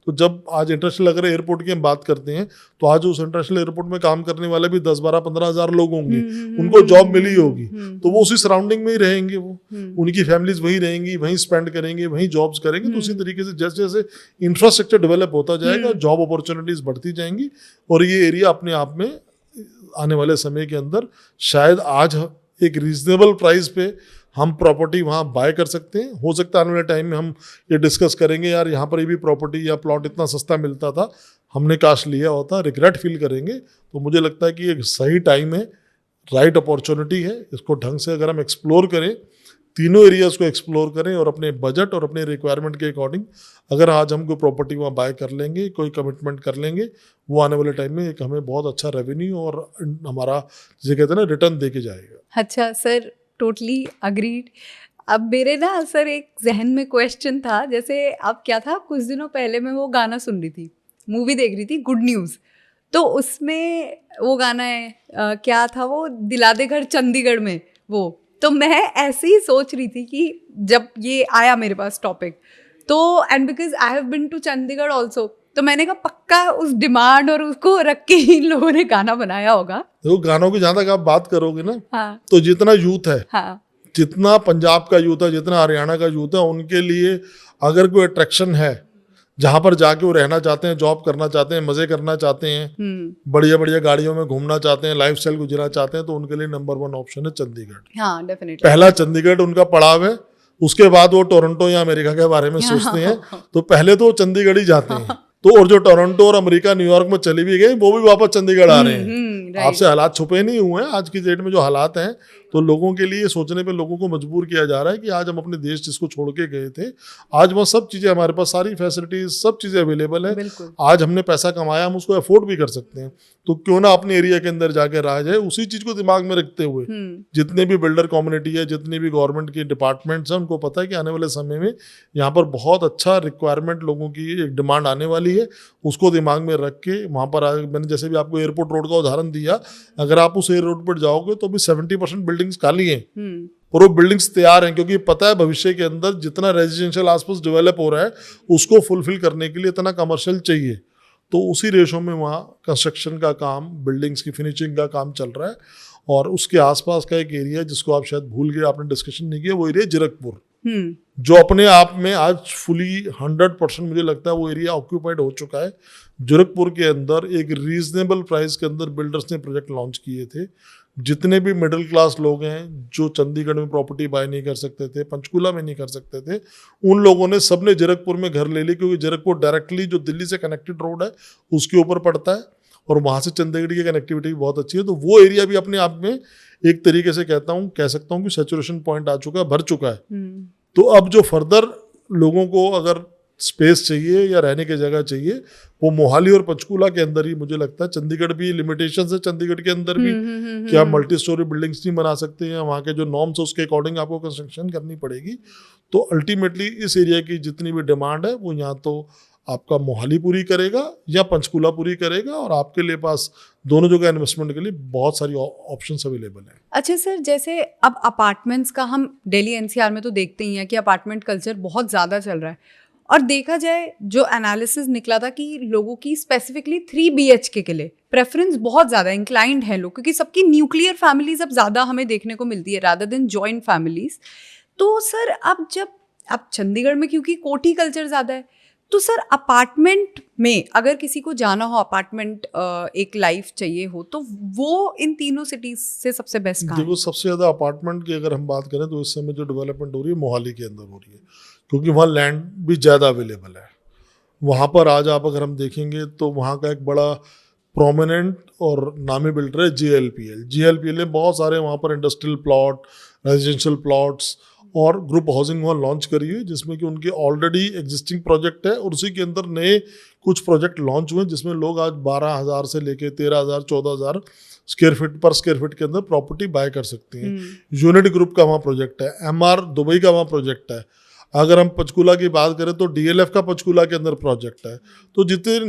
तो जब आज इंटरनेशनल अगर एयरपोर्ट की हम बात करते हैं तो आज उस इंटरनेशनल एयरपोर्ट में काम करने वाले भी 10-12-15 हज़ार लोग होंगे, उनको जॉब मिली होगी। तो वो उसी सराउंडिंग में ही रहेंगे, वो उनकी फैमिलीज वहीं रहेंगी, वहीं स्पेंड करेंगे, वहीं जॉब्स करेंगे। तो उसी तरीके से जैसे जैसे इंफ्रास्ट्रक्चर डेवलप होता जाएगा, जॉब अपॉर्चुनिटीज़ बढ़ती जाएंगी और ये एरिया अपने आप में आने वाले समय के अंदर शायद आज एक रीजनेबल प्राइस पे हम प्रॉपर्टी वहाँ बाय कर सकते हैं। हो सकता है आने वाले टाइम में हम ये डिस्कस करेंगे, यार यहाँ पर भी प्रॉपर्टी या प्लॉट इतना सस्ता मिलता था, हमने काश लिया होता, रिग्रेट फील करेंगे। तो मुझे लगता है कि एक सही टाइम है, राइट अपॉर्चुनिटी है। इसको ढंग से अगर हम एक्सप्लोर करें, तीनों एरियाज़ को एक्सप्लोर करें और अपने बजट और अपने रिक्वायरमेंट के अकॉर्डिंग अगर आज हम कोई प्रॉपर्टी वहाँ बाय कर लेंगे, कोई कमिटमेंट कर लेंगे, वो आने वाले टाइम में एक हमें बहुत अच्छा रेवेन्यू और हमारा जिसे कहते हैं ना रिटर्न दे के जाएगा। अच्छा सर, टोटली अग्रीड। अब मेरे ना सर एक जहन में क्वेश्चन था, जैसे अब क्या था, कुछ दिनों पहले मैं वो गाना सुन रही थी, मूवी देख रही थी गुड न्यूज़। तो उसमें वो गाना है क्या था वो, दिला दे घर चंडीगढ़ में वो। तो मैं ऐसे ही सोच रही थी कि जब ये आया मेरे पास टॉपिक, तो and because I have been to Chandigarh also, तो मैंने कहा पक्का उस डिमांड और उसको रख के इन लोगों ने गाना बनाया होगा। तो गानों की जहाँ तक आप बात करोगे ना, हाँ, तो जितना यूथ है, हाँ, जितना पंजाब का यूथ है, जितना हरियाणा का यूथ है, उनके लिए अगर कोई अट्रैक्शन है जहाँ पर जाके वो रहना चाहते हैं, जॉब करना चाहते हैं, मजे करना चाहते हैं, बढ़िया बढ़िया गाड़ियों में घूमना चाहते हैं, लाइफस्टाइल गुजरना चाहते हैं, तो उनके लिए नंबर 1 ऑप्शन है चंडीगढ़। हाँ, डेफिनेटली पहला चंडीगढ़ उनका पड़ाव है, उसके बाद वो टोरंटो या अमेरिका के बारे में सोचते हैं, तो पहले तो चंडीगढ़ ही जाते हैं। तो और जो टोरंटो और अमेरिका न्यूयॉर्क में चले भी गए, वो भी वापस चंडीगढ़ आ रहे हैं। आपसे हालात छुपे नहीं हुए हैं। आज की डेट में जो हालात हैं, तो लोगों के लिए सोचने पे लोगों को मजबूर किया जा रहा है कि आज हम अपने देश जिसको छोड़ के गए थे, आज वहाँ सब चीज़ें हमारे पास, सारी फैसिलिटीज, सब चीज़ें अवेलेबल है। आज हमने पैसा कमाया, हम उसको अफोर्ड भी कर सकते हैं, तो क्यों ना अपने एरिया के अंदर जाके रहा जाए। उसी चीज़ को दिमाग में रखते हुए जितने भी बिल्डर कम्युनिटी है, जितने भी गवर्नमेंट के डिपार्टमेंट्स हैं, उनको पता है कि आने वाले समय में यहाँ पर बहुत अच्छा रिक्वायरमेंट लोगों की एक डिमांड आने वाली है। उसको दिमाग में रख के वहाँ पर मैंने जैसे भी आपको एयरपोर्ट रोड का उदाहरण दिया, अगर आप उस एयर रोड पर जाओगे तो भी 70% बिल्डिंग्स खाली हैं और वो बिल्डिंग्स तैयार हैं, क्योंकि पता है भविष्य के अंदर जितना रेजिडेंशियल आसपास डेवलप हो रहा है उसको फुलफिल करने के लिए इतना कमर्शियल चाहिए। तो उसी रेशो में वहाँ कंस्ट्रक्शन का काम, बिल्डिंग्स की फिनिशिंग का काम चल रहा है। और उसके आसपास का एक एरिया जिसको आप शायद भूल गए, आपने डिस्कशन नहीं किया, वो एरिया जीरकपुर, जो अपने आप में आज फुली 100% मुझे लगता है वो एरिया ऑक्यूपाइड हो चुका है। जीरकपुर के अंदर एक रीजनेबल प्राइस के अंदर बिल्डर्स ने प्रोजेक्ट लॉन्च किए थे। जितने भी मिडिल क्लास लोग हैं जो चंडीगढ़ में प्रॉपर्टी बाय नहीं कर सकते थे, पंचकूला में नहीं कर सकते थे, उन लोगों ने सबने जीरकपुर में घर ले लिए, क्योंकि जीरकपुर डायरेक्टली जो दिल्ली से कनेक्टेड रोड है उसके ऊपर पड़ता है और वहाँ से चंडीगढ़ की कनेक्टिविटी भी बहुत अच्छी है। तो वो एरिया भी अपने आप में एक तरीके से कह सकता हूँ कि सैचुरेशन पॉइंट आ चुका है, भर चुका है। तो अब जो फर्दर लोगों को अगर स्पेस चाहिए या रहने की जगह चाहिए, वो मोहाली और पंचकूला के अंदर ही मुझे लगता है। चंडीगढ़ भी लिमिटेशंस है, चंडीगढ़ के अंदर भी कि आप मल्टी स्टोरी बिल्डिंग्स नहीं बना सकते हैं, वहाँ के जो नॉर्म्स है उसके अकॉर्डिंग आपको कंस्ट्रक्शन करनी पड़ेगी। तो अल्टीमेटली इस एरिया की जितनी भी डिमांड है वो यहाँ तो आपका मोहाली पूरी करेगा या पंचकूला पूरी करेगा, और आपके लिए पास दोनों जगह इन्वेस्टमेंट के लिए बहुत सारी ऑप्शंस अवेलेबल हैं। अच्छा सर, जैसे अब अपार्टमेंट्स का हम दिल्ली एनसीआर में तो देखते ही हैं कि अपार्टमेंट कल्चर बहुत ज़्यादा चल रहा है, और देखा जाए जो एनालिसिस निकला था कि लोगों की स्पेसिफिकली 3 BHK के लिए प्रेफरेंस बहुत ज़्यादा इंक्लाइंड है लोग, क्योंकि सबकी न्यूक्लियर फैमिलीज अब ज़्यादा हमें देखने को मिलती है रादर देन जॉइंट फैमिलीज। तो सर अब चंडीगढ़ में क्योंकि कोठी कल्चर ज़्यादा है, तो सर अपार्टमेंट में अगर किसी को जाना हो, अपार्टमेंट एक लाइफ चाहिए हो, तो वो इन तीनों सिटीज से सबसे बेस्ट कहाँ है? देखो, सबसे ज़्यादा अपार्टमेंट की अगर हम बात करें तो इस समय जो डेवलपमेंट हो रही है मोहाली के अंदर हो रही है, क्योंकि वहाँ लैंड भी ज़्यादा अवेलेबल है। वहाँ पर आज आप अगर हम देखेंगे तो वहाँ का एक बड़ा प्रोमिनेंट और नामी बिल्डर है जीएलपीएल ने बहुत सारे वहाँ पर इंडस्ट्रियल प्लॉट, रेजिडेंशियल प्लॉट्स और ग्रुप हाउसिंग वहाँ लॉन्च करी हुई, जिसमें कि उनके ऑलरेडी एग्जिस्टिंग प्रोजेक्ट है और उसी के अंदर नए कुछ प्रोजेक्ट लॉन्च हुए, जिसमें लोग आज 12,000 से लेके 13,000 14,000 स्क्वायर फीट पर स्क्वायर फीट के अंदर प्रॉपर्टी बाय कर सकते हैं। यूनिट ग्रुप का वहाँ प्रोजेक्ट है, एमआर दुबई का वहाँ प्रोजेक्ट है। अगर हम पंचकूला की बात करें तो डीएलएफ का पंचकूला के अंदर प्रोजेक्ट है। तो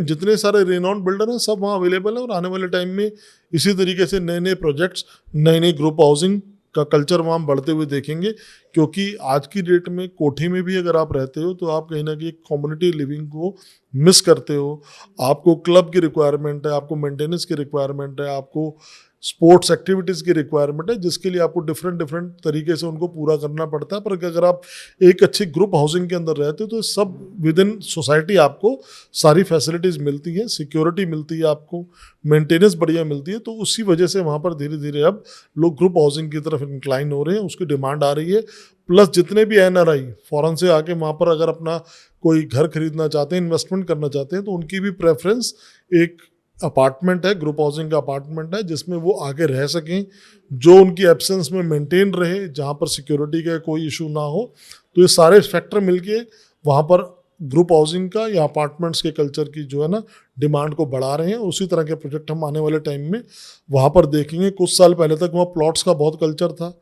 जितने सारे रेनॉन बिल्डर हैं सब वहाँ अवेलेबल है और आने वाले टाइम में इसी तरीके से नए नए प्रोजेक्ट्स, नई नई ग्रुप हाउसिंग का कल्चर वहाँ बढ़ते हुए देखेंगे। क्योंकि आज की डेट में कोठी में भी अगर आप रहते हो तो आप कहीं ना कहीं कम्युनिटी लिविंग को मिस करते हो। आपको क्लब की रिक्वायरमेंट है, आपको मेंटेनेंस की रिक्वायरमेंट है, आपको स्पोर्ट्स एक्टिविटीज़ की रिक्वायरमेंट है, जिसके लिए आपको डिफरेंट तरीके से उनको पूरा करना पड़ता है। पर अगर आप एक अच्छी ग्रुप हाउसिंग के अंदर रहते हो तो सब विद इन सोसाइटी आपको सारी फैसिलिटीज़ मिलती हैं, सिक्योरिटी मिलती है, आपको मेंटेनेंस बढ़िया मिलती है। तो उसी वजह से वहाँ पर धीरे धीरे अब लोग ग्रुप हाउसिंग की तरफ इंक्लाइन हो रहे हैं, उसकी डिमांड आ रही है। प्लस जितने भी एनआरआई फॉरेन से आके वहाँ पर अगर अपना कोई घर खरीदना चाहते हैं, इन्वेस्टमेंट करना चाहते हैं, तो उनकी भी प्रेफरेंस एक अपार्टमेंट है, ग्रुप हाउसिंग का अपार्टमेंट है, जिसमें वो आगे रह सकें, जो उनकी एब्सेंस में मेंटेन रहे, जहाँ पर सिक्योरिटी का कोई इशू ना हो। तो ये सारे फैक्टर मिलके वहाँ पर ग्रुप हाउसिंग का या अपार्टमेंट्स के कल्चर की जो है ना डिमांड को बढ़ा रहे हैं। उसी तरह के प्रोजेक्ट हम आने वाले टाइम में वहाँ पर देखेंगे। कुछ साल पहले तक वहाँ प्लॉट्स का बहुत कल्चर था,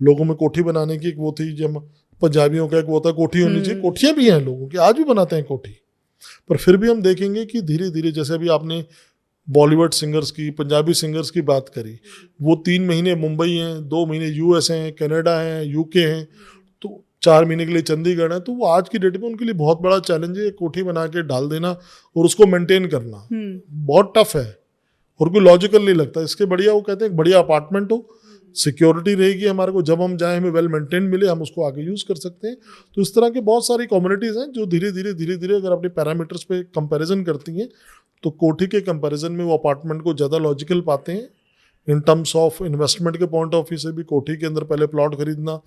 लोगों में कोठी बनाने की एक वो थी, जब पंजाबियों का एक वो था कोठी होनी चाहिए। कोठियाँ भी हैं लोगों की, आज भी बनाते हैं कोठी। पर फिर भी हम देखेंगे कि धीरे धीरे, जैसे अभी आपने बॉलीवुड सिंगर्स की, पंजाबी सिंगर्स की बात करी, वो 3 महीने मुंबई हैं, 2 महीने यूएस हैं, कनाडा हैं, यूके हैं, तो 4 महीने के लिए चंडीगढ़ है। तो वो आज की डेट में उनके लिए बहुत बड़ा चैलेंज है कोठी बना के डाल देना और उसको मेंटेन करना बहुत टफ है और कोई लॉजिकल नहीं लगता। इसके बढ़िया वो कहते हैं बढ़िया अपार्टमेंट हो, सिक्योरिटी रहेगी हमारे को, जब हम जाएं हमें वेल मेंटेन मिले, हम उसको आगे यूज़ कर सकते हैं। तो इस तरह की बहुत सारी कम्युनिटीज़ हैं जो धीरे धीरे अगर अपने पैरामीटर्स पे कंपैरिजन करती हैं तो कोठी के कंपैरिजन में वो अपार्टमेंट को ज़्यादा लॉजिकल पाते हैं। इन टर्म्स ऑफ इन्वेस्टमेंट के पॉइंट ऑफ व्यू से भी कोठी के अंदर पहले प्लॉट खरीदना,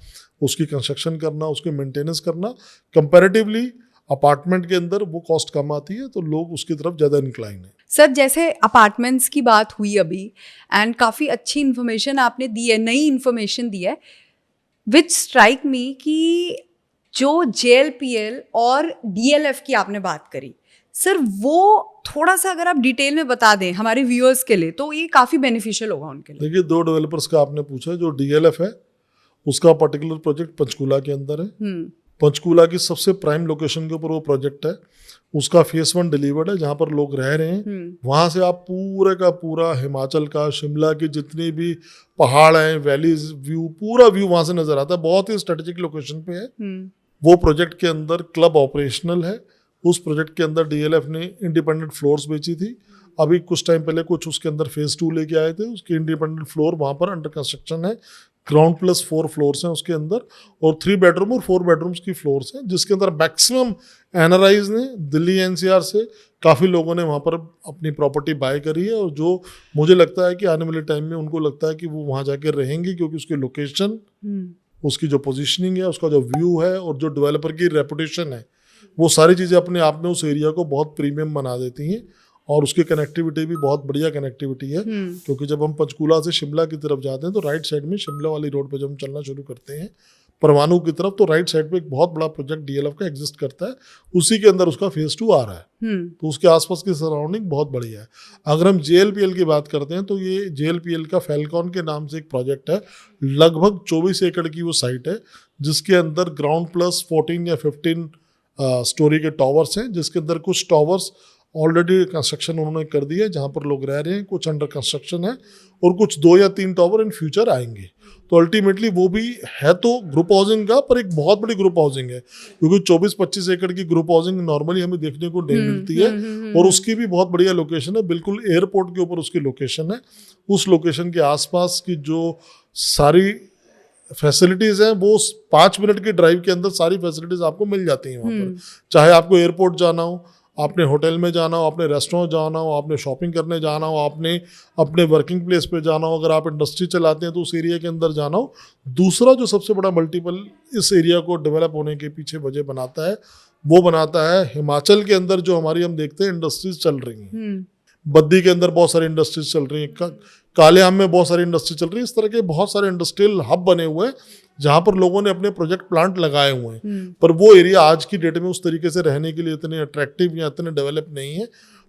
उसकी कंस्ट्रक्शन करना, उसकी मेंटेनेंस करना, कंपैरेटिवली अपार्टमेंट के अंदर वो कॉस्ट कम आती है, तो लोग उसकी तरफ ज़्यादा इंक्लाइन है। सर जैसे अपार्टमेंट्स की बात हुई अभी, एंड काफ़ी अच्छी इन्फॉर्मेशन आपने दी है, नई इन्फॉर्मेशन दी है, विच स्ट्राइक मी कि जो जेएलपीएल और डीएलएफ की आपने बात करी, सर वो थोड़ा सा अगर आप डिटेल में बता दें हमारे व्यूअर्स के लिए, तो ये काफ़ी बेनिफिशियल होगा उनके लिए। देखिए, 2 डेवलपर्स का आपने पूछा। जो डीएलएफ है उसका पर्टिकुलर प्रोजेक्ट पंचकूला के अंदर है। पंचकूला की सबसे प्राइम लोकेशन के ऊपर वो प्रोजेक्ट है। उसका फेस 1 डिलीवर्ड है, जहाँ पर लोग रह रहे हैं। वहाँ से आप पूरे का पूरा हिमाचल का, शिमला की जितनी भी पहाड़ हैं, वैलीज, व्यू, पूरा व्यू वहाँ से नजर आता है। बहुत ही स्ट्रेटेजिक लोकेशन पे है। वो प्रोजेक्ट के अंदर क्लब ऑपरेशनल है। उस प्रोजेक्ट के अंदर डीएलएफ ने इंडिपेंडेंट फ्लोर्स बेची थी। अभी कुछ टाइम पहले कुछ उसके अंदर फेज 2 लेके आए थे। उसके इंडिपेंडेंट फ्लोर वहाँ पर अंडर कंस्ट्रक्शन है। ग्राउंड प्लस 4 फ्लोर्स हैं उसके अंदर, और 3 बेडरूम और 4 बेडरूम्स की फ्लोर्स हैं, जिसके अंदर मैक्सिमम एनआरआईज ने दिल्ली एनसीआर से काफ़ी लोगों ने वहाँ पर अपनी प्रॉपर्टी बाय करी है। और जो मुझे लगता है कि आने वाले टाइम में उनको लगता है कि वो वहाँ जाके रहेंगे, क्योंकि उसकी लोकेशन, उसकी जो पोजीशनिंग है, उसका जो व्यू है और जो डेवलपर की रेपुटेशन है, वो सारी चीज़ें अपने आप में उस एरिया को बहुत प्रीमियम बना देती हैं। और उसकी कनेक्टिविटी भी बहुत बढ़िया कनेक्टिविटी है, क्योंकि जब हम पंचकूला से शिमला की तरफ जाते हैं तो राइट साइड में शिमला वाली रोड पे जब हम चलना शुरू करते हैं परवाणु की तरफ, तो राइट साइड पे एक बहुत बड़ा प्रोजेक्ट डीएलएफ का एग्जिस्ट करता है। उसी के अंदर उसका फेज 2 आ रहा है। तो उसके आसपास की सराउंडिंग बहुत बढ़िया है। अगर हम जेएलपीएल की बात करते हैं तो ये जेएलपीएल का फैल्कॉन के नाम से एक प्रोजेक्ट है। लगभग 24 एकड़ की वो साइट है, जिसके अंदर ग्राउंड प्लस 14 या 15 स्टोरी के टावर्स हैं, जिसके अंदर कुछ टावर्स ऑलरेडी कंस्ट्रक्शन उन्होंने कर दिया है जहाँ पर लोग रह रहे हैं, कुछ अंडर कंस्ट्रक्शन है, और कुछ 2 या 3 टावर इन फ्यूचर आएंगे। तो अल्टीमेटली वो भी है तो ग्रुप हाउसिंग का, पर एक बहुत बड़ी ग्रुप हाउसिंग है, क्योंकि 24-25 एकड़ की ग्रुप हाउसिंग नॉर्मली हमें देखने को नहीं मिलती है। और उसकी भी बहुत बढ़िया लोकेशन है, बिल्कुल एयरपोर्ट के ऊपर उसकी लोकेशन है। उस लोकेशन के आसपास की जो सारी फैसिलिटीज हैं वो 5 मिनट की ड्राइव के अंदर सारी फैसिलिटीज आपको मिल जाती हैं वहाँ पर। चाहे आपको एयरपोर्ट जाना हो, आपने होटल में जाना हो, आपने रेस्टोरेंट जाना हो, आपने शॉपिंग करने जाना हो, आपने अपने वर्किंग प्लेस पे जाना हो, अगर आप इंडस्ट्री चलाते हैं तो उस एरिया के अंदर जाना हो। दूसरा जो सबसे बड़ा मल्टीपल इस एरिया को डेवलप होने के पीछे वजह बनाता है, वो बनाता है हिमाचल के अंदर जो हमारी हम देखते हैं इंडस्ट्रीज चल रही हैं। बद्दी के अंदर बहुत सारी इंडस्ट्रीज चल रही हैं, कालेआम में बहुत सारी इंडस्ट्री चल रही है। इस तरह के बहुत सारे इंडस्ट्रियल हब बने हुए हैं जहाँ पर लोगों ने अपने प्रोजेक्ट प्लांट लगाए हुए हैं, पर वो एरिया आज की डेट में उस तरीके से रहने के लिए इतने अट्रैक्टिव या इतने डेवलप नहीं है।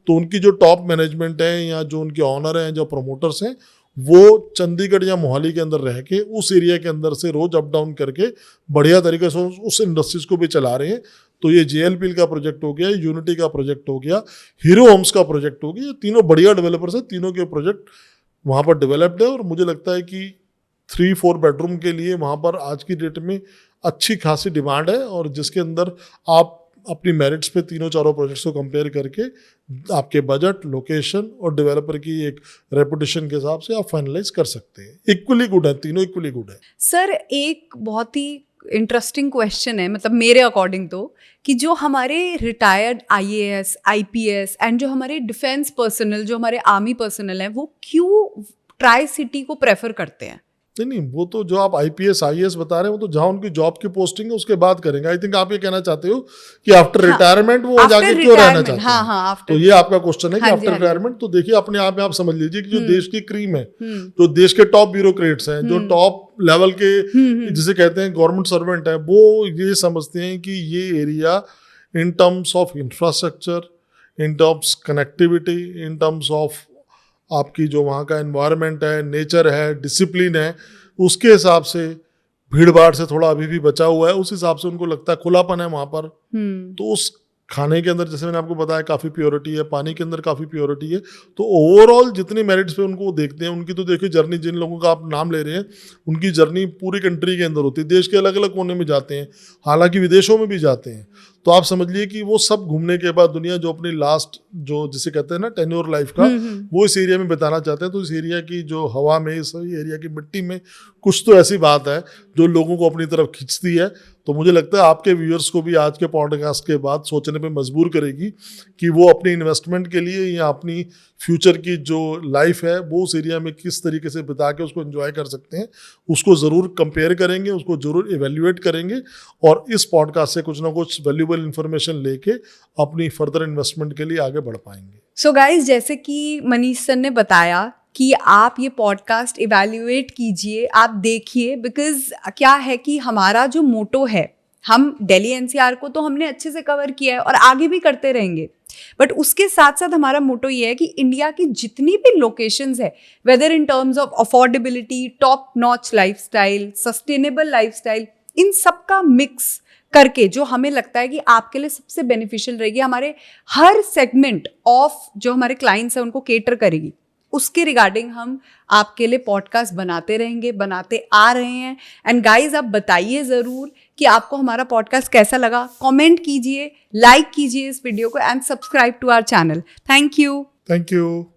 तो उनकी जो टॉप मैनेजमेंट है या जो उनके ऑनर हैं, जो प्रमोटर्स हैं, वो चंडीगढ़ या मोहाली के अंदर रह के उस एरिया के अंदर से रोज अप डाउन करके बढ़िया तरीके से उस इंडस्ट्रीज को भी चला रहे हैं। तो ये JLPL का प्रोजेक्ट हो गया, यूनिटी का प्रोजेक्ट हो गया, हीरो होम्स का प्रोजेक्ट हो गया, ये तीनों बढ़िया डेवलपर्स हैं, तीनों के प्रोजेक्ट वहाँ पर डेवलप्ड है। और मुझे लगता है कि 3-4 बेडरूम के लिए वहाँ पर आज की डेट में अच्छी खासी डिमांड है, और जिसके अंदर आप अपनी मेरिट्स पे तीनों चारों प्रोजेक्ट्स को कंपेयर करके आपके बजट, लोकेशन और डेवलपर की एक रेपुटेशन के हिसाब से आप फाइनलाइज कर सकते हैं। इक्वली गुड है, तीनों इक्वली गुड है। सर एक बहुत ही इंटरेस्टिंग क्वेश्चन है, मतलब मेरे अकॉर्डिंग तो, कि जो हमारे रिटायर्ड IAS, IPS एंड जो हमारे डिफेंस पर्सनल, जो हमारे आर्मी पर्सनल हैं, वो क्यों ट्राई सिटी को प्रेफर करते हैं? नहीं, वो तो जो आप IPS IAS बता रहे हैं वो तो जहाँ उनकी जॉब की पोस्टिंग है उसके बाद करेंगे। आई थिंक आप ये कहना चाहते हो कि आफ्टर रिटायरमेंट वो जाके क्यों रहना चाहते हैं। हाँ, तो ये आपका क्वेश्चन है कि आफ्टर रिटायरमेंट। तो देखिए अपने आप में आप समझ लीजिए कि जो देश की क्रीम है, जो देश के टॉप ब्यूरोक्रेट्स हैं, जो टॉप लेवल के जिसे कहते हैं गवर्नमेंट सर्वेंट है, वो ये समझते हैं कि ये area in terms of infrastructure, in terms connectivity, in terms of आपकी जो वहाँ का एनवायरनमेंट है, नेचर है, डिसिप्लिन है, उसके हिसाब से भीड़ भाड़ से थोड़ा अभी भी बचा हुआ है। उस हिसाब से उनको लगता है खुलापन है वहाँ पर। तो उस खाने के अंदर जैसे मैंने आपको बताया काफ़ी प्योरिटी है, पानी के अंदर काफ़ी प्योरिटी है। तो ओवरऑल जितनी मेरिट्स पे उनको देखते हैं, उनकी तो देखिए जर्नी, जिन लोगों का आप नाम ले रहे हैं उनकी जर्नी पूरी कंट्री के अंदर होती है, देश के अलग अलग कोने में जाते हैं, हालांकि विदेशों में भी जाते हैं। तो आप समझ लीजिए कि वो सब घूमने के बाद दुनिया जो अपनी लास्ट जो जिसे कहते हैं ना टेन्योर लाइफ का, वो इस एरिया में बिताना चाहते हैं। तो इस एरिया की जो हवा में, इस एरिया की मिट्टी में कुछ तो ऐसी बात है जो लोगों को अपनी तरफ खींचती है। तो मुझे लगता है आपके व्यूअर्स को भी आज के पॉडकास्ट के बाद सोचने पे मजबूर करेगी कि वो अपनी इन्वेस्टमेंट के लिए या अपनी फ्यूचर की जो लाइफ है वो उस एरिया में किस तरीके से बिता के उसको एंजॉय कर सकते हैं। उसको ज़रूर कंपेयर करेंगे, उसको ज़रूर इवेल्युएट करेंगे, और इस पॉडकास्ट से कुछ ना कुछ वैल्यूएबल इन्फॉर्मेशन लेके अपनी फर्दर इन्वेस्टमेंट के लिए आगे बढ़ पाएंगे। सो गाइज, जैसे कि मनीष सर ने बताया कि आप ये पॉडकास्ट इवैल्यूएट कीजिए, आप देखिए, बिकॉज क्या है कि हमारा जो मोटो है, हम दिल्ली NCR को तो हमने अच्छे से कवर किया है और आगे भी करते रहेंगे, बट उसके साथ साथ हमारा मोटो ये है कि इंडिया की जितनी भी लोकेशंस है, whether in terms of affordability, top notch lifestyle, sustainable lifestyle, इन सब का मिक्स करके जो हमें लगता है कि आपके लिए सबसे बेनिफिशियल रहेगी, हमारे हर सेगमेंट ऑफ जो हमारे क्लाइंट्स हैं उनको केटर करेगी, उसके रिगार्डिंग हम आपके लिए पॉडकास्ट बनाते रहेंगे, बनाते आ रहे हैं। एंड गाइज, आप बताइए ज़रूर कि आपको हमारा पॉडकास्ट कैसा लगा, कमेंट कीजिए, लाइक कीजिए इस वीडियो को, and subscribe to our channel. Thank you.